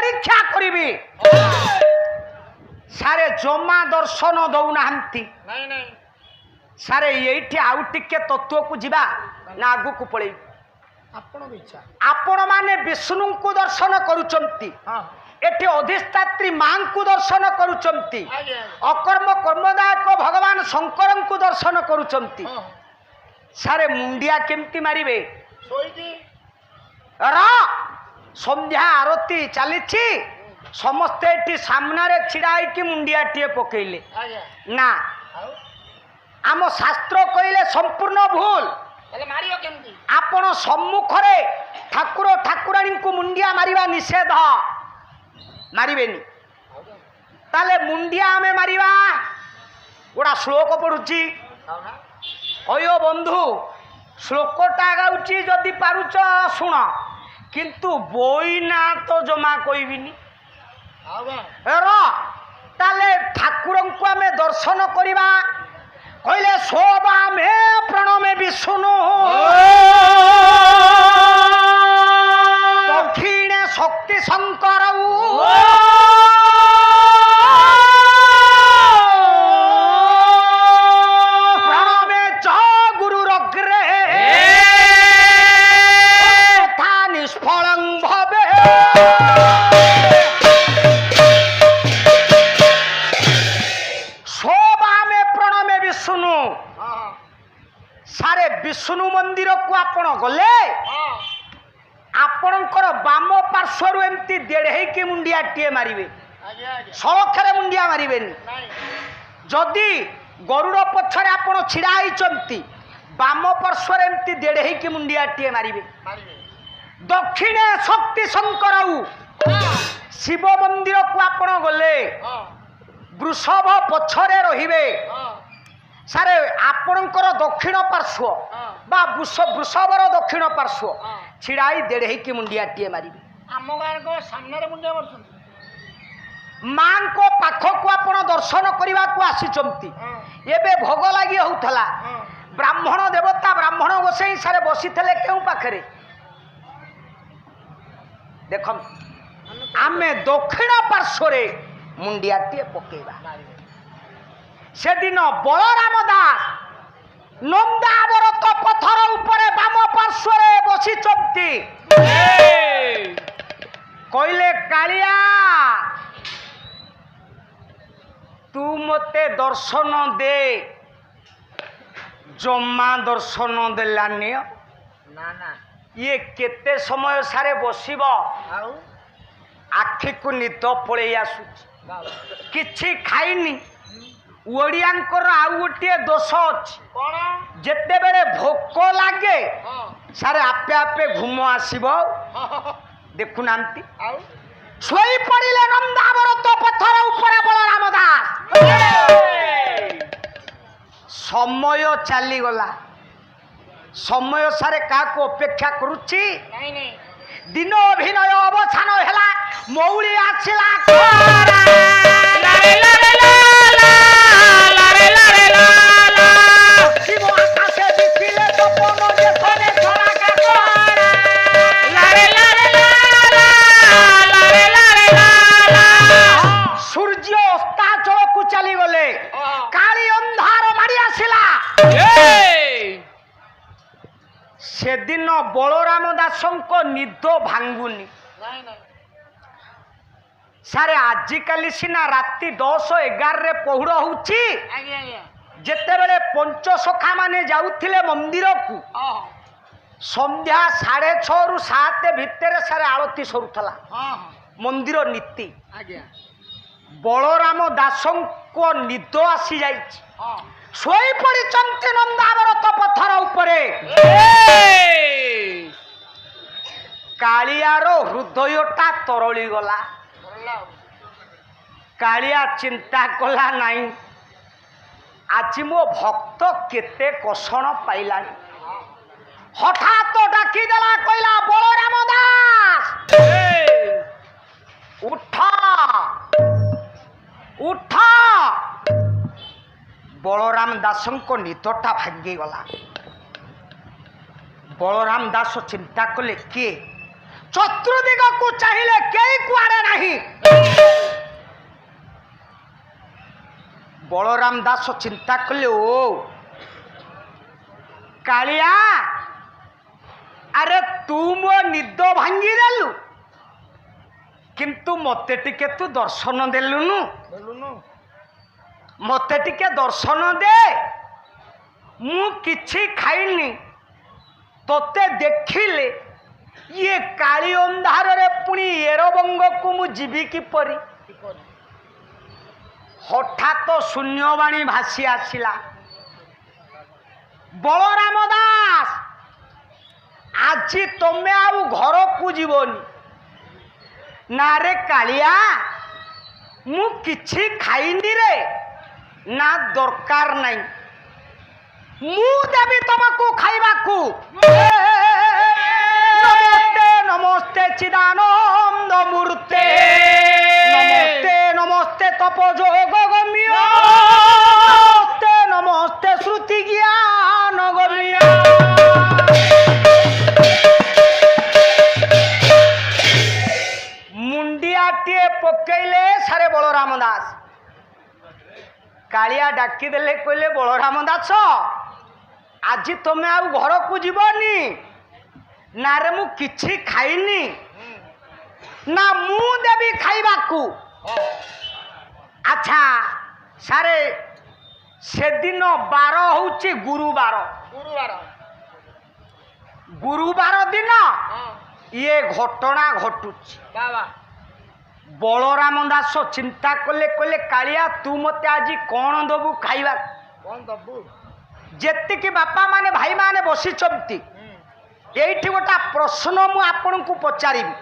ପରୀକ୍ଷା କରିବି ସାରେ ଜମା ଦର୍ଶନ ଦଉନାହାନ୍ତି। ନାଇଁ ନାଇଁ ସାରେ ଏଇଠି ଆଉ ଟିକେ ତତ୍ତ୍ୱକୁ ଯିବା ନା ଆଗକୁ ପଳେଇବି? ଆପଣଙ୍କ ଇଚ୍ଛା। ଆପଣ ମାନେ ବିଷ୍ଣୁଙ୍କୁ ଦର୍ଶନ କରୁଛନ୍ତି, ହଁ ଏଠି ଅଧିଷ୍ଠାତ୍ରୀ ମାଙ୍କୁ ଦର୍ଶନ କରୁଛନ୍ତି, ଆଜ୍ଞା ଅକର୍ମ କର୍ମଦାୟକ ଭଗବାନ ଶଙ୍କରଙ୍କୁ ଦର୍ଶନ କରୁଛନ୍ତି। ହଁ ସାରେ ମୁଣ୍ଡିଆ କେମିତି ମାରିବେ? ଶୋଇକି ର ସନ୍ଧ୍ୟା ଆରତି ଚାଲିଛି, ସମସ୍ତେ ଏଠି ସାମ୍ନାରେ ଛିଡ଼ା ହେଇକି ମୁଣ୍ଡିଆଟିଏ ପକେଇଲେ। ଆଜ୍ଞା ନା, ଆଉ ଆମ ଶାସ୍ତ୍ର କହିଲେ ସମ୍ପୂର୍ଣ୍ଣ ଭୁଲ। ତାହେଲେ ମାରିବ କେମିତି? ଆପଣ ସମ୍ମୁଖରେ ଠାକୁର ଠାକୁରାଣୀଙ୍କୁ ମୁଣ୍ଡିଆ ମାରିବା ନିଷେଧ, ମାରିବେନି। ତାହେଲେ ମୁଣ୍ଡିଆ ଆମେ ମାରିବା। ଗୋଟା ଶ୍ଲୋକ ପଢୁଛି, ଆଉ ନା ଅୟୋ ବନ୍ଧୁ ଶ୍ଲୋକଟା ଗାଉଛି, ଯଦି ପାରୁଛ ଶୁଣ, କିନ୍ତୁ ବଇ ନା ତ ଜମା କହିବିନି। ଆଉ ନା ର ତାହେଲେ ଠାକୁରଙ୍କୁ ଆମେ ଦର୍ଶନ କରିବା। କହିଲେ ସୋବାମେ ପ୍ରଣମେ ବିଷ୍ଣୁ ଦକ୍ଷିଣେ ଶକ୍ତି ଶଙ୍କର ପ୍ରଣମେ ଚ ଗୁରୁରଗ୍ରେ ତଥା ନିଷ୍ଫଳଂ ଭବେ। ସୋବାମେ ପ୍ରଣମେ ବିଷ୍ଣୁ। ହଁ ସାରେ ବିଷ୍ଣୁ ମନ୍ଦିରକୁ ଆପଣ ଗଲେ ହଁ ଆପଣଙ୍କର ବାମ ପାର୍ଶ୍ୱରୁ ଏମିତି ଦେଢ଼େଇକି ମୁଣ୍ଡିଆଟିଏ ମାରିବେ, ଆଜ୍ଞା ଆଜ୍ଞା ସଳଖରେ ମୁଣ୍ଡିଆ ମାରିବେନି। ନାଇଁ ଯଦି ଗରୁଡ଼ ପଛରେ ଆପଣ ଛିଡ଼ା ହେଇଛନ୍ତି, ବାମ ପାର୍ଶ୍ୱରେ ଏମିତି ଦେଢ଼େଇକି ମୁଣ୍ଡିଆଟିଏ ମାରିବେ। ମାରିବେ ଦକ୍ଷିଣେ ଶକ୍ତି ଶଙ୍କର, ଶିବ ମନ୍ଦିରକୁ ଆପଣ ଗଲେ ହଁ ବୃଷଭ ପଛରେ ରହିବେ। ହଁ ସାରେ ଆପଣଙ୍କର ଦକ୍ଷିଣ ପାର୍ଶ୍ୱ ହଁ ବା ବୃଷଭର ଦକ୍ଷିଣ ପାର୍ଶ୍ୱ ହଁ ଛିଡ଼ାଇ ଦେଢ଼େଇକି ମୁଣ୍ଡିଆଟିଏ ମାରିବେ। ଆମ ଗାଁରେ କ'ଣ ସାମ୍ନାରେ ମୁଣ୍ଡିଆ ମାରୁଛନ୍ତି? ମାଙ୍କ ପାଖକୁ ଆପଣ ଦର୍ଶନ କରିବାକୁ ଆସିଛନ୍ତି। ହଁ ଏବେ ଭୋଗ ଲାଗି ହଉଥିଲା, ହଁ ବ୍ରାହ୍ମଣ ଦେବତା ବ୍ରାହ୍ମଣ ଗୋସାଇଁ ସାରେ ବସିଥିଲେ କେଉଁ ପାଖରେ? ଦେଖନ୍ତୁ, ଆମେ ଦକ୍ଷିଣ ପାର୍ଶ୍ୱରେ ମୁଣ୍ଡିଆଟିଏ ପକେଇବା। ମାରିବେ ସେଦିନ ବଳରାମ ଦାସ ନନ୍ଦାବରତ ପଥର ଉପରେ ବାମ ପାର୍ଶ୍ୱରେ ବସିଛନ୍ତି। କହିଲେ କାଳିଆ, ତୁ ମତେ ଦର୍ଶନ ଦେ। ଜମା ଦର୍ଶନ ଦେଲାନି। ନା ନା ଇଏ କେତେ ସମୟ ସାରେ ବସିବ? ଆଉ ଆଖିକୁ ନିଦ ପଳେଇ ଆସୁଛି, ବାବା କିଛି ଖାଇନି। ଓଡ଼ିଆଙ୍କର ଆଉ ଗୋଟିଏ ଦୋଷ ଅଛି, କ'ଣ? ଯେତେବେଳେ ଭୋକ ଲାଗେ ହଁ ସାରେ ଆପେ ଆପେ ଘୁମ ଆସିବ। ଦେଖୁନାହାନ୍ତି, ଆଉ ଶୋଇ ପଡ଼ିଲେ ନନ୍ଦାବରତ ପଥର ଉପରେ ବଳରାମ ଦାସ। ସମୟ ଚାଲିଗଲା। ସମୟ ସାରେ କାହାକୁ ଅପେକ୍ଷା କରୁଛି? ନାଇଁ ନାଇଁ ଦିନ ଅଭିନୟ ଅବସାନ ହେଲା, ମଉଳି ଆସିଲା। ଶିବ ଆକାଶେ ଦିଶିଲେ ଗୋପନ ଦେଶରେ ଧରାକାଶ। ସୂର୍ଯ୍ୟ ଅସ୍ତାଚଳକୁ ଚାଲିଗଲେ, କାଳି ଅନ୍ଧାର ମାଡ଼ି ଆସିଲା। ସେଦିନ ବଳରାମ ଦାସଙ୍କ ନିଦ ଭାଙ୍ଗୁନି। ନାଇଁ ନାଇଁ ସାରେ ଆଜିକାଲି ସିନା ରାତି 10-11ରେ ପହୁଡ଼ ହଉଛି, ଆଜ୍ଞା ଆଜ୍ଞା ଯେତେବେଳେ ପଞ୍ଚସଖା ମାନେ ଯାଉଥିଲେ ମନ୍ଦିରକୁ ହଁ ସନ୍ଧ୍ୟା 6:30ରୁ 7 ଭିତରେ ସାରେ ଆଳତି ସରୁଥିଲା, ହଁ ହଁ ମନ୍ଦିର ନୀତି। ଆଜ୍ଞା ବଳରାମ ଦାସଙ୍କ ନିଦ ଆସିଯାଇଛି, ହଁ ଶୋଇ ପଡ଼ିଛନ୍ତି ନନ୍ଦାବରତ ପଥର ଉପରେ। କାଳିଆର ହୃଦୟଟା ତରଳି ଗଲା। ଭଲ ଆଉ କାଳିଆ ଚିନ୍ତା କଲା, ନାହିଁ ଆଜି ମୋ ଭକ୍ତ କେତେ କଷଣ ପାଇଲାଣି। ହଠାତ୍ ଡାକିଦେଲା, କହିଲା ବଳରାମ ଦାସ ଉଠ ଉଠ। ବଳରାମ ଦାସଙ୍କ ନିଦଟା ଭାଙ୍ଗିଗଲା। ବଳରାମ ଦାସ ଚିନ୍ତା କଲେ, କିଏ? ଚତୁର୍ଦିଗକୁ ଚାହିଁଲେ କେହି କୁଆଡ଼େ ନାହିଁ। ବଳରାମ ଦାସ ଚିନ୍ତା କଲେ, ଓ କାଳିଆ, ଆରେ ତୁ ମୋ ନିଦ ଭାଙ୍ଗିଦେଲୁ, କିନ୍ତୁ ମତେ ଟିକେ ତୁ ଦର୍ଶନ ଦେଲୁନୁ। ମତେ ଟିକେ ଦର୍ଶନ ଦେ। ମୁଁ କିଛି ଖାଇନି, ତୋତେ ଦେଖିଲେ ଇଏ କାଳି ଅନ୍ଧାରରେ ପୁଣି ଏରବଙ୍ଗକୁ ମୁଁ ଯିବି କିପରି? ହଠାତ୍ ଶୂନ୍ୟବାଣୀ ଭାସି ଆସିଲା, ବଳରାମ ଦାସ, ଆଜି ତମେ ଆଉ ଘରକୁ ଯିବନି। ନା ରେ କାଳିଆ, ମୁଁ କିଛି ଖାଇନି ରେ। ନା ଦରକାର ନାହିଁ, ମୁଁ ଦେବି ତମକୁ ଖାଇବାକୁ। ନମସ୍ତେ ନମସ୍ତେ ଚିଦାନନ୍ଦ ମୂର୍ତ୍ତେ, ନମସ୍ତେ ନମସ୍ତେ ତପଯୋଗ ଗମ୍ୟ, ନମସ୍ତେ ନମସ୍ତେ ଶ୍ରୁତି ଜ୍ଞାନ ଗମ୍ୟ। ମୁଣ୍ଡିଆଟିଏ ପକେଇଲେ ସାରେ ବଳରାମ ଦାସ। କାଳିଆ ଡାକିଦେଲେ, କହିଲେ ବଳରାମ ଦାସ, ଆଜି ତମେ ଆଉ ଘରକୁ ଯିବନି। ନା ରେ ମୁଁ କିଛି ଖାଇନି। ନା ମୁଁ ଦେବି ଖାଇବାକୁ। ଆଚ୍ଛା ସାରେ, ସେଦିନ ବାର ହଉଛି ଗୁରୁବାର। ଗୁରୁବାର ଦିନ ଇଏ ଘଟଣା ଘଟୁଛି। ବଳରାମ ଦାସ ଚିନ୍ତା କଲେ, କହିଲେ କାଳିଆ, ତୁ ମତେ ଆଜି କଣ ଦବୁ ଖାଇବାକୁ? ଯେତିକି ବାପା ମାନେ ଭାଇ ମାନେ ବସିଛନ୍ତି, ଏଇଠି ଗୋଟେ ପ୍ରଶ୍ନ ମୁଁ ଆପଣଙ୍କୁ ପଚାରିବି।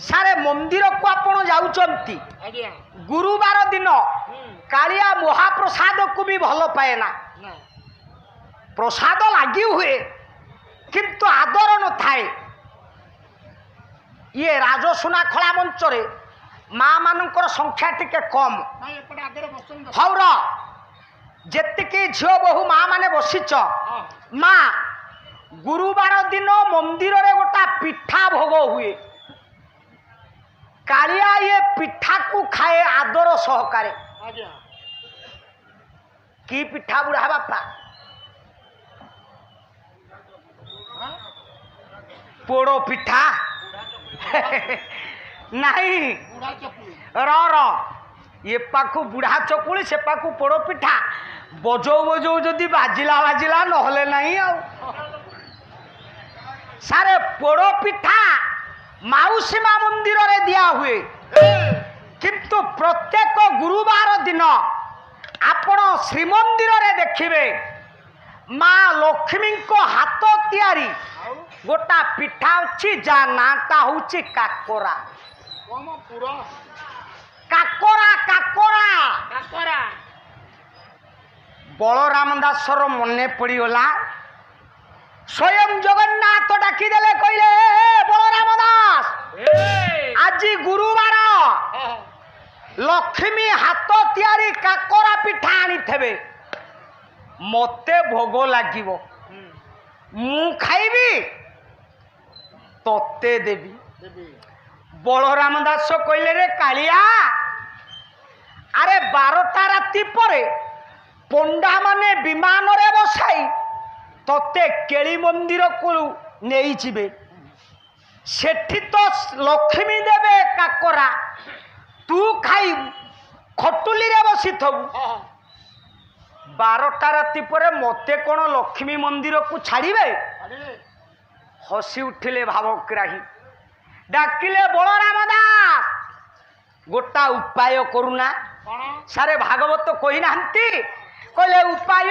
ସାରେ, ମନ୍ଦିରକୁ ଆପଣ ଯାଉଛନ୍ତି, ଗୁରୁବାର ଦିନ କାଳିଆ ମହାପ୍ରସାଦକୁ ବି ଭଲ ପାଏ ନା। ପ୍ରସାଦ ଲାଗି ହୁଏ, କିନ୍ତୁ ଆଦର ନଥାଏ। ଇଏ ରାଜସୁନା ଖଳା ମଞ୍ଚରେ ମା ମାନଙ୍କର ସଂଖ୍ୟା ଟିକେ କମ୍। ହଉର ଯେତିକି ଝିଅ ବୋହୂ ମା ମାନେ ବସିଛ, ମା, ଗୁରୁବାର ଦିନ ମନ୍ଦିରରେ ଗୋଟା ପିଠା ଭୋଗ ହୁଏ। କାଳିଆ ଇଏ ପିଠାକୁ ଖାଏ ଆଦର ସହକାରେ। କି ପିଠା ବୁଢ଼ା ବାପା? ପୋଡ଼ ପିଠା? ନାହିଁ, ର ଏ ପାଖକୁ ବୁଢ଼ା ଚକୁଳି, ସେ ପାଖକୁ ପୋଡ଼ ପିଠା। ବଜଉ ବଜଉ ଯଦି ବାଜିଲା ବାଜିଲା, ନହେଲେ ନାହିଁ। ଆଉ ସାରେ, ପୋଡ଼ ପିଠା ମାଉସୀ ମା ମନ୍ଦିରରେ ଦିଆ ହୁଏ, କିନ୍ତୁ ପ୍ରତ୍ୟେକ ଗୁରୁବାର ଦିନ ଆପଣ ଶ୍ରୀମନ୍ଦିରରେ ଦେଖିବେ ମା ଲକ୍ଷ୍ମୀଙ୍କ ହାତ ତିଆରି ଗୋଟା ପିଠା ଅଛି, ଯାହା ନାଁଟା ହଉଛି କାକରା। କାକରା କାକରା। ବଳରାମ ଦାସର ମନେ ପଡ଼ିଗଲା। ସ୍ୱୟଂ ଜଗନ୍ନାଥ ଡାକିଦେଲେ, କହିଲେ ବଳରାମ ଦାସ, ଆଜି ଗୁରୁବାର, ଲକ୍ଷ୍ମୀ ହାତ ତିଆରି କାକରା ପିଠା ଆଣିଥିବେ, ମତେ ଭୋଗ ଲାଗିବ, ମୁଁ ଖାଇବି, ତତେ ଦେବି। ବଳରାମ ଦାସ କହିଲେ, ରେ କାଳିଆ, ଆରେ 12ଟା ରାତି ପରେ ପଣ୍ଡା ମାନେ ବିମାନରେ ବସାଇ ତତେ କେଳି ମନ୍ଦିରକୁ ନେଇଯିବେ। ସେଠି ତ ଲକ୍ଷ୍ମୀ ଦେବେ କାକରା, ତୁ ଖାଇବୁ, ଖଟୁଲିରେ ବସିଥବୁ। 12ଟା ରାତି ପରେ ମତେ କଣ ଲକ୍ଷ୍ମୀ ମନ୍ଦିରକୁ ଛାଡ଼ିବେ? ହସି ଉଠିଲେ ଭାବଗ୍ରାହୀ। ଡାକିଲେ, ବଳରାମ ଦାସ, ଗୋଟା ଉପାୟ କରୁନା। ସାରେ, ଭାଗବତ କହିନାହାନ୍ତି? କହିଲେ, ଉପାୟ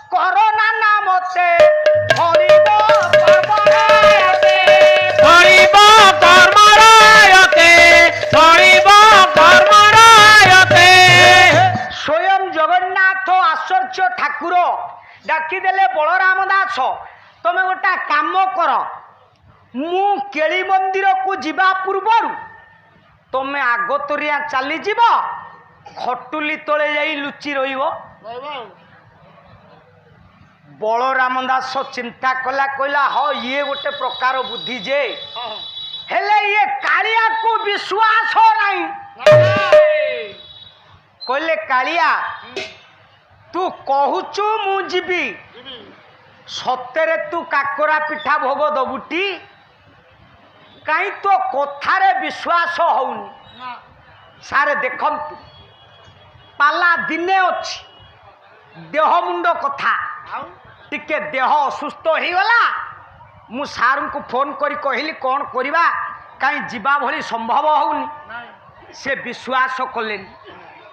କର ନା ମତେ ହରିବ କର୍ମରାୟତେ, ହରିବ କର୍ମରାୟତେ, ହରିବ କର୍ମରାୟତେ। ସ୍ୱୟଂ ଜଗନ୍ନାଥ ଆଶ୍ଚର୍ଯ୍ୟ ଠାକୁର ଡାକିଦେଲେ, ବଳରାମ ଦାସ, ତମେ ଗୋଟା କାମ କର, ମୁଁ କେଳି ମନ୍ଦିରକୁ ଯିବା ପୂର୍ବରୁ ତମେ ଆଗତରିଆ ଚାଲିଯିବ, ଖଟୁଲି ତଳେ ଯାଇ ଲୁଚି ରହିବ। ବଳରାମ ଦାସ ଚିନ୍ତା କଲା କହିଲା ହଁ ଇଏ ଗୋଟେ ପ୍ରକାର ବୁଦ୍ଧି ଯେ ହେଲେ ଇଏ କାଳିଆକୁ ବିଶ୍ୱାସ ନାହିଁ। କହିଲେ କାଳିଆ ତୁ କହୁଛୁ ମୁଁ ଯିବି, ସତରେ ତୁ କାକରା ପିଠା ଭୋଗ ଦବୁଟି? କାହିଁ ତୋ କଥାରେ ବିଶ୍ୱାସ ହଉନି। ସାରେ ଦେଖନ୍ତୁ ପାଲା ଦିନେ ଅଛି, ଦେହ ମୁଣ୍ଡ କଥା ଟିକେ ଦେହ ଅସୁସ୍ଥ ହେଇଗଲା, ମୁଁ ସାର୍ଙ୍କୁ ଫୋନ୍ କରି କହିଲି କ'ଣ କରିବା, କାହିଁ ଯିବା ଭଳି ସମ୍ଭବ ହଉନି। ସେ ବିଶ୍ୱାସ କଲେନି,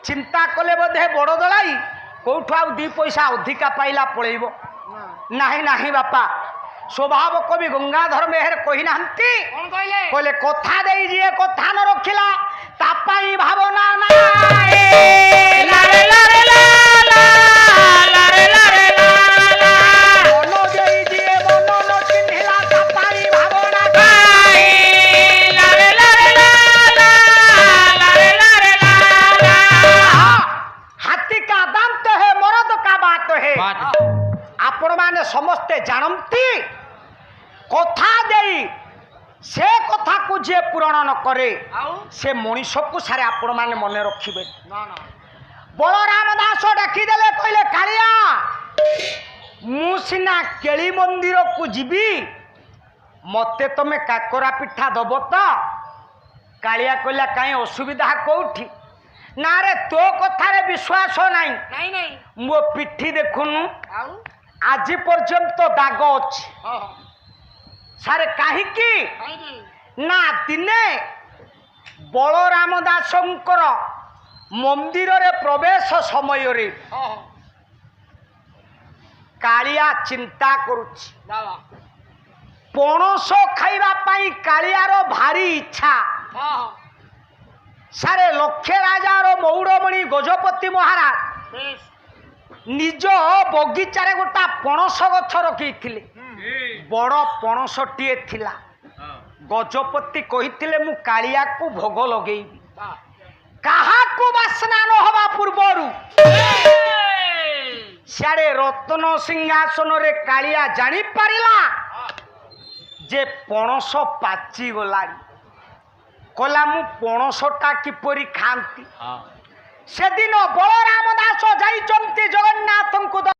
ଚିନ୍ତା କଲେ ବୋଧେ ବଡ଼ ଦଳାଇ କୋଉଠୁ ଆଉ 2 ପଇସା ଅଧିକା ପାଇଲା ପଳେଇବ। ନାହିଁ ନାହିଁ ବାପା, ସ୍ୱଭାବ କବି ଗଙ୍ଗାଧର ମେହେର କହିନାହାନ୍ତି, କହିଲେ କଥା ଦେଇ ଯିଏ କଥା ନ ରଖିଲା ତା ପାଇଁ ଭାବନା ନାହିଁ। ମନ ଦେଇ ଯିଏ ମନ ନ ଚିହ୍ନିଲା ତା ପାଇଁ ଭାବନା ନାହିଁ। ହାତୀ କା ଦାନ୍ତ ହେ ମରଦ କା ବାତ ହେ। ଆପଣ ମାନେ ସମସ୍ତେ ଜାଣନ୍ତି କଥା ଦେଇ ସେ କଥାକୁ ଯିଏ ପୂରଣ ନ କରେ ସେ ମଣିଷକୁ ସାରେ ଆପଣ ମାନେ ମନେ ରଖିବେ। ବଳରାମ ଦାସ ଡାକିଦେଲେ, କହିଲେ କାଳିଆ ମୁଁ ସିନା କେଳି ମନ୍ଦିରକୁ ଯିବି, ମତେ ତମେ କାକରା ପିଠା ଦବ ତ? କାଳିଆ କହିଲା କାହିଁ ଅସୁବିଧା କୋଉଠି? ନା ରେ ତୋ କଥାରେ ବିଶ୍ୱାସ ନାହିଁ, ମୋ ପିଠି ଦେଖୁନୁ ଆଜି ପର୍ଯ୍ୟନ୍ତ ଦାଗ ଅଛି। ସାରେ କାହିଁକି? ନା ଦିନେ ବଳରାମ ଦାସଙ୍କର ମନ୍ଦିରରେ ପ୍ରବେଶ ସମୟରେ କାଳିଆ ଚିନ୍ତା କରୁଛି, ପଣସ ଖାଇବା ପାଇଁ କାଳିଆର ଭାରି ଇଚ୍ଛା। ସାରେ ଲକ୍ଷେ ରାଜାର ମୌଡ଼ମଣି ଗଜପତି ମହାରାଜ ନିଜ ବଗିଚାରେ ଗୋଟା ପଣସ ଗଛ ରଖିଥିଲେ, ବଡ଼ ପଣସଟିଏ ଥିଲା। ଗଜପତି କହିଥିଲେ ମୁଁ କାଳିଆକୁ ଭୋଗ ଲଗେଇବି, କାହାକୁ ବାସ୍ନା ନ ହେବା ପୂର୍ବରୁ। ସିଆଡ଼େ ରତ୍ନ ସିଂହାସନରେ କାଳିଆ ଜାଣିପାରିଲା ଯେ ପଣସ ପାଚିଗଲାଣି। କହିଲା ମୁଁ ପଣସଟା କିପରି ଖାଆନ୍ତି? ସେଦିନ ବଳରାମ ଦାସ ଯାଇଛନ୍ତି ଜଗନ୍ନାଥଙ୍କୁ